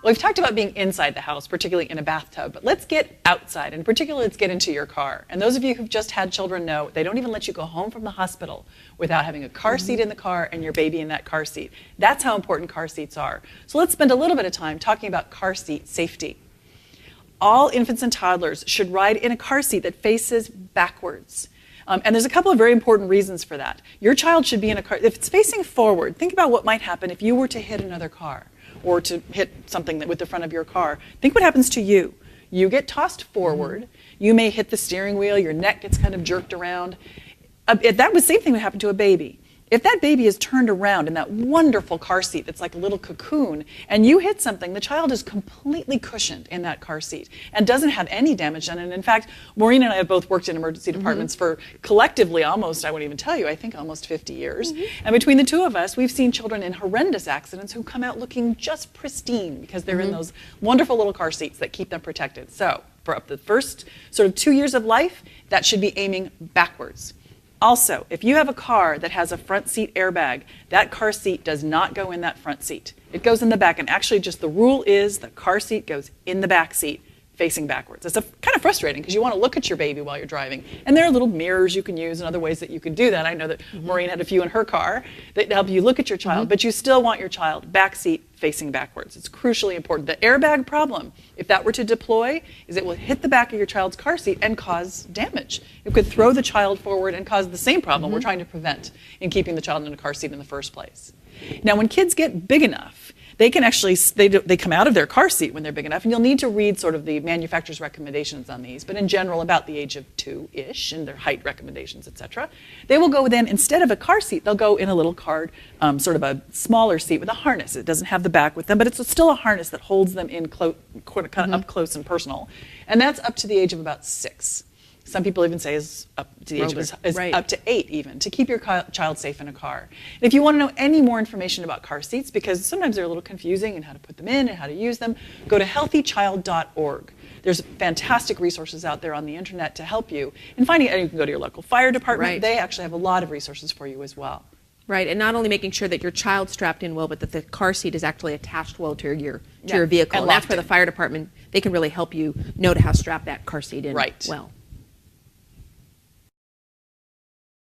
Well, we've talked about being inside the house, particularly in a bathtub, but let's get outside, and particularly let's get into your car. And those of you who've just had children know they don't even let you go home from the hospital without having a car seat in the car and your baby in that car seat. That's how important car seats are. So let's spend a little bit of time talking about car seat safety. All infants and toddlers should ride in a car seat that faces backwards. And there's a couple of very important reasons for that. Your child should be in a car, if it's facing forward, think about what might happen if you were to hit another car or to hit something with the front of your car. Think what happens to you. You get tossed forward, you may hit the steering wheel, your neck gets kind of jerked around. That was the same thing would happen to a baby. If that baby is turned around in that wonderful car seat that's like a little cocoon, and you hit something, the child is completely cushioned in that car seat and doesn't have any damage done. And in fact, Maureen and I have both worked in emergency departments for collectively almost, I won't even tell you, I think almost 50 years. And between the two of us, we've seen children in horrendous accidents who come out looking just pristine because they're in those wonderful little car seats that keep them protected. So for up to the first sort of 2 years of life, that should be aiming backwards. Also, if you have a car that has a front seat airbag, that car seat does not go in that front seat. It goes in the back, and actually just the rule is the car seat goes in the back seat facing backwards. It's kind of frustrating because you want to look at your baby while you're driving, and there are little mirrors you can use and other ways that you can do that. I know that Maureen had a few in her car that help you look at your child, but you still want your child back seat facing backwards. It's crucially important. The airbag problem, if that were to deploy, is it will hit the back of your child's car seat and cause damage. It could throw the child forward and cause the same problem we're trying to prevent in keeping the child in a car seat in the first place. Now, when kids get big enough, they can actually, they come out of their car seat when they're big enough, and you'll need to read sort of the manufacturer's recommendations on these, but in general, about the age of 2-ish, and their height recommendations, etc. They will go then, instead of a car seat, they'll go in a little car, sort of a smaller seat with a harness. It doesn't have the back with them, but it's still a harness that holds them in kind of up close and personal. And that's up to the age of about 6. Some people even say is up to the age of up to 8 even, to keep your child safe in a car. And if you want to know any more information about car seats, because sometimes they're a little confusing and how to put them in and how to use them, go to healthychild.org. There's fantastic resources out there on the internet to help you in finding, and you can go to your local fire department. They actually have a lot of resources for you as well. Right, and not only making sure that your child's strapped in well, but that the car seat is actually attached well to your vehicle. And that's where the fire department, they can really help you know how to strap that car seat in well.